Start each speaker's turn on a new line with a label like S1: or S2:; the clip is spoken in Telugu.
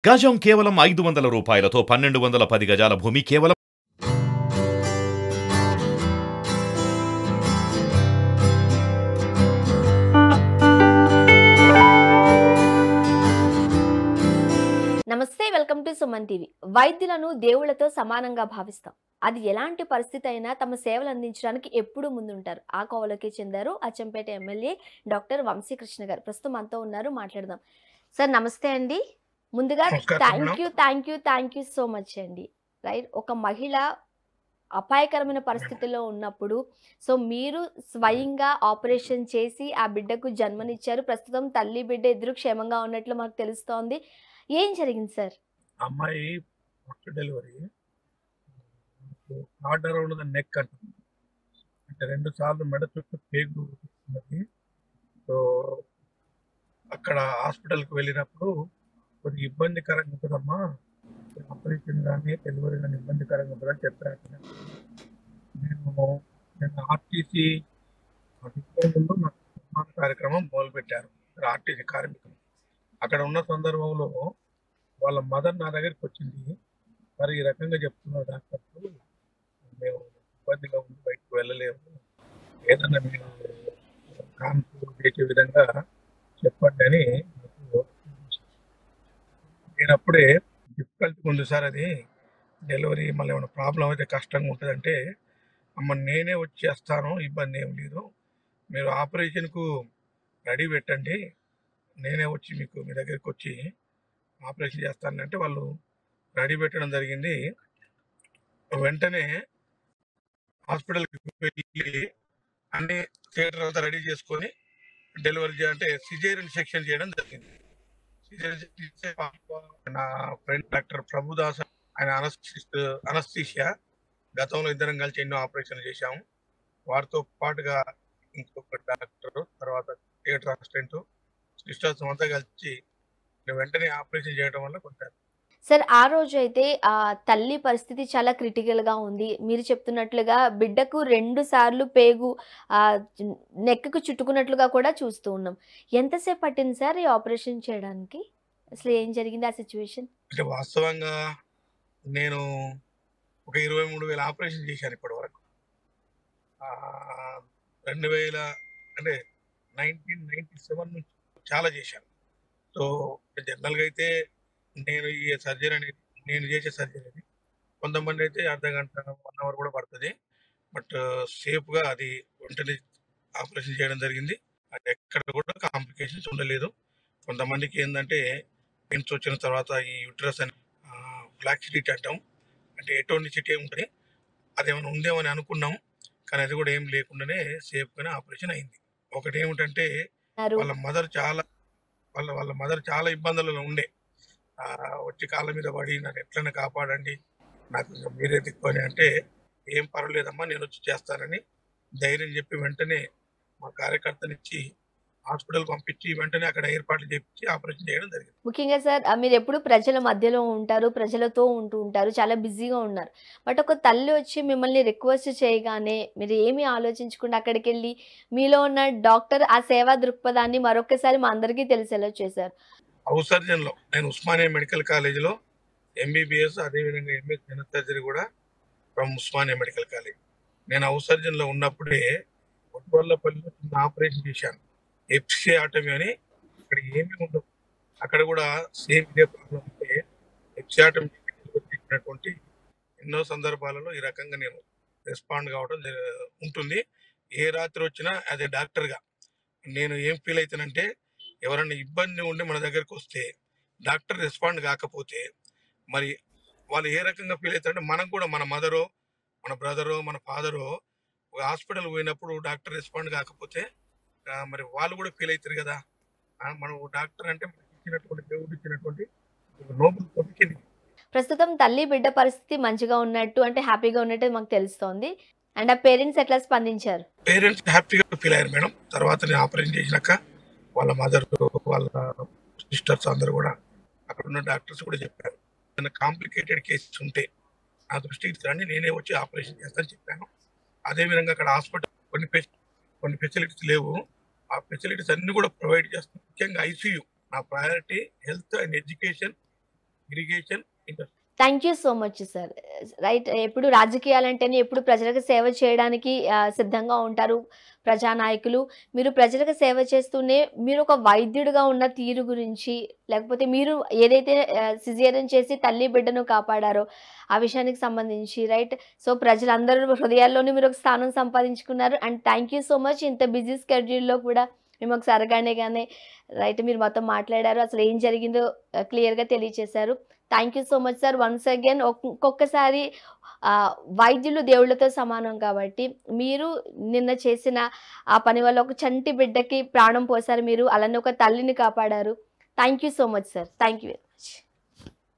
S1: గజం కేవలం 500 రూపాయలతో 1210 గజాల భూమి కేవలం
S2: నమస్తే, వెల్కమ్ టు సుమన్ టీవీ. వైద్యులను దేవుళ్లతో సమానంగా భావిస్తాం. అది ఎలాంటి పరిస్థితి అయినా తమ సేవలు అందించడానికి ఎప్పుడూ ముందుంటారు. ఆ కోవలోకి చెందారు అచ్చంపేట ఎమ్మెల్యే డాక్టర్ వంశీకృష్ణ గారు. ప్రస్తుతం మనతో ఉన్నారు, మాట్లాడదాం. సార్ నమస్తే అండి. ముందుగా థ్యాంక్ యూ సో మచ్ అండి. రైట్, ఒక మహిళ అపాయకరమైన పరిస్థితుల్లో ఉన్నప్పుడు సో మీరు స్వయంగా ఆపరేషన్ చేసి ఆ బిడ్డకు జన్మనిచ్చారు. ప్రస్తుతం తల్లి బిడ్డ ఇద్దరు క్షేమంగా ఉన్నట్లు మాకు తెలుస్తోంది. ఏం జరిగింది సార్?
S3: అమ్మాయి first delivery heart around the neck అంటుంది. అంటే 2 సార్లు మెడ చుట్టూ పేగు ఉన్నది. సో అక్కడ హాస్పిటల్కి వెళ్ళినప్పుడు కొద్దిగా ఇబ్బందికరంగా ఉంటుందమ్మా, ఆపరేషన్ కానీ డెలివరీ కానీ ఇబ్బందికరంగా ఉంటుందని చెప్పారు. నేను ఆర్టీసీ ముందు నాకు నిర్మాణ కార్యక్రమం మొదలుపెట్టారు. ఆర్టీసీ కార్మికులు అక్కడ ఉన్న సందర్భంలో వాళ్ళ మదర్ నా దగ్గరికి వచ్చింది. మరి ఈ రకంగా చెప్తున్నారు డాక్టర్లు, మేము ఇబ్బందిగా ఉంది, బయటకు వెళ్ళలేము, ఏదన్నా మీరు కాన్పూర్ చేసే విధంగా చెప్పండి అని నాకు. నేను అప్పుడే డిఫికల్ట్గా ఉంది సార్, అది డెలివరీ మళ్ళీ ఏమైనా ప్రాబ్లం అయితే కష్టంగా ఉంటుందంటే, అమ్మ నేనే వచ్చేస్తాను, ఇబ్బంది ఏం లేదు, మీరు ఆపరేషన్కు రెడీ పెట్టండి, నేనే వచ్చి మీకు మీ దగ్గరికి వచ్చి ఆపరేషన్ చేస్తానంటే వాళ్ళు రెడీ పెట్టడం జరిగింది. వెంటనే హాస్పిటల్కి వెళ్ళి అన్ని థియేటర్ అంతా రెడీ చేసుకొని డెలివరీ అంటే సిజేరియన్ సెక్షన్ చేయడం జరిగింది. నా ఫ్రెండ్ డాక్టర్ ప్రభుదాస్, ఆయన అనస్థీషియా, గతంలో ఇద్దరం కలిసి ఎన్నో ఆపరేషన్లు చేశాము. వారితో పాటుగా ఇంకొక డాక్టర్, తర్వాత థియేటర్ అసిస్టెంట్, సిస్టర్స్ అంతా కలిసి వెంటనే ఆపరేషన్ చేయడం వల్ల కొంచెం.
S2: సార్ ఆ రోజు అయితే ఆ తల్లి పరిస్థితి చాలా క్రిటికల్ గా ఉంది. మీరు చెప్తున్నట్లుగా బిడ్డకు 2 సార్లు పేగు నెక్కు చుట్టుకున్నట్లుగా కూడా చూస్తూ ఉన్నాం. ఎంతసేపు పట్టింది సార్ ఈ ఆపరేషన్ చేయడానికి? అసలు ఏం జరిగింది ఆ సిచ్యువేషన్?
S3: అంటే వాస్తవంగా నేను ఒక 23,000 ఆపరేషన్ చేశాను ఇప్పటి వరకు. 2000 అంటే 1997 నుంచి చాలా చేశాను. సో జనరల్గా అయితే నేను చేసే సర్జరీ అనేది కొంతమంది అయితే అర్ధగంట 1 అవర్ కూడా పడుతుంది. బట్ సేఫ్గా అది వెంటనే ఆపరేషన్ చేయడం జరిగింది. అది ఎక్కడ కూడా కాంప్లికేషన్స్ ఉండలేదు. కొంతమందికి ఏంటంటే పెయిన్స్ వచ్చిన తర్వాత ఈ యూట్రస్ అని బ్లాక్ సిటీ అంటాం, అంటే ఎటువంటి సిటీ ఉంటుంది, అదేమైనా ఉందేమని అనుకున్నాం, కానీ అది కూడా ఏం లేకుండానే సేఫ్గానే ఆపరేషన్ అయింది. ఒకటి ఏమిటంటే వాళ్ళ మదర్ చాలా ఇబ్బందులలో ఉండే, వచ్చి కాళ్ళ మీద పడి నన్ను ఎట్లనే కాపాడండి, నాకు ఇంకా మీరే దిక్కుని అంటే, ఏం పర్వాలేదమ్మా నేను వచ్చి చేస్తానని ధైర్యం చెప్పి వెంటనే మా కార్యకర్తనిచ్చి హాస్పిటల్ పంపించి వెంటనే అక్కడ ఏర్పాట్లు చేపించి ఆపరేషన్ చేయడం జరిగింది.
S2: ముఖ్యంగా సార్ మీరు ఎప్పుడు ప్రజల మధ్యలో ఉంటారు, ప్రజలతో ఉంటూ ఉంటారు, చాలా బిజీగా ఉన్నారు. బట్ ఒక తల్లి వచ్చి మిమ్మల్ని రిక్వెస్ట్ చేయగానే మీరు ఏమీ ఆలోచించకుండా అక్కడికి వెళ్ళి మీలో ఉన్న డాక్టర్ ఆ సేవా దృక్పథాన్ని మరొకసారి మా అందరికీ తెలిసేలా చేశారు.
S3: హౌస్ సర్జన్లో నేను ఉస్మానియా మెడికల్ కాలేజీలో ఎంబీబీఎస్, అదేవిధంగా ఎంఎస్ జనరల్ సర్జరీ కూడా ఫ్రమ్ ఉస్మానియా మెడికల్ కాలేజ్. నేను హౌస్ సర్జన్లో ఉన్నప్పుడే ఒట్వల్లపల్లిలో చిన్న ఆపరేషన్ చేశాను, ఎపిసియాటమీ అని. అక్కడ ఏమీ ఉండవు, అక్కడ కూడా సేమ్ ఇదే ప్రాబ్లం. అంటే ఎపిసియాటమీ చేసినటువంటి ఎన్నో సందర్భాలలో ఈ రకంగా నేను రెస్పాండ్ కావడం ఉంటుంది. ఏ రాత్రి వచ్చినా అదే డాక్టర్గా నేను ఏం ఫీల్ అవుతానంటే, ఎవరైనా ఇబ్బంది ఉండి మన దగ్గరకు వస్తే డాక్టర్ రెస్పాండ్ కాకపోతే మరి వాళ్ళు ఏ రకంగా ఫీల్ అవుతారంటే, మనకు కూడా మన మదరో, మన బ్రదరో, మన ఫాదరో ఒక హాస్పిటల్ పోయినప్పుడు డాక్టర్ రెస్పాండ్ కాకపోతే మరి వాళ్ళు కూడా ఫీల్ అవుతారు కదా. మనం డాక్టర్ అంటే మనకి ఇచ్చినటువంటి దేవుడు ఇచ్చినటువంటి నోబెల్ పొజిషన్.
S2: ప్రస్తుతం తల్లి బిడ్డ పరిస్థితి మంచిగా ఉన్నట్టు, అంటే హ్యాపీగా ఉన్నట్టు మాకు తెలుస్తోంది. అండ్ ఆ పేరెంట్స్ ఎట్లా స్పందించారు?
S3: పేరెంట్స్ హ్యాపీగా ఫీల్ అయ్యారు మేడం. తర్వాత నేను ఆపరేషన్ చేసినాక వాళ్ళ మదర్, వాళ్ళ సిస్టర్స్ అందరూ కూడా, అక్కడ ఉన్న డాక్టర్స్ కూడా చెప్పారు, ఏదైనా కాంప్లికేటెడ్ కేసెస్ ఉంటే నా దృష్టికి రండి, నేనే వచ్చి ఆపరేషన్ చేస్తానని చెప్పాను. అదేవిధంగా అక్కడ హాస్పిటల్ కొన్ని ఫెసిలిటీస్ లేవు, ఆ ఫెసిలిటీస్ అన్ని కూడా ప్రొవైడ్ చేస్తాం. ముఖ్యంగా ఐసీయూ నా priority, health and education irrigation industry.
S2: Thank you so much sir. Right, ఎప్పుడు రాజకీయాలంటేనే ఎప్పుడు ప్రజలకు సేవ చేయడానికి సిద్ధంగా ఉంటారు ప్రజానాయకులు. మీరు ప్రజలకు సేవ చేస్తూనే మీరు ఒక వైద్యుడిగా ఉన్న తీరు గురించి, లేకపోతే మీరు ఏదైతే సిజేరియన్ చేసి తల్లి బిడ్డను కాపాడారో ఆ విషయానికి సంబంధించి, రైట్. సో ప్రజలందరూ హృదయాల్లోనే మీరు ఒక స్థానం సంపాదించుకున్నారు. And thank you so much. ఇంత బిజీ స్కెడ్యూల్లో కూడా మేము ఒకసారి అరగానే రైట్ మీరు మొత్తం మాట్లాడారు, అసలు ఏం జరిగిందో క్లియర్గా తెలియచేశారు. Thank you so much sir. Once again ఒక్కొక్కసారి వైద్యులు దేవుళ్ళతో సమానం కాబట్టి మీరు నిన్న చేసిన ఆ పని వల్ల ఒక చంటి బిడ్డకి ప్రాణం పోసారు మీరు, అలానే ఒక తల్లిని కాపాడారు. Thank you so much sir. Thank you very much.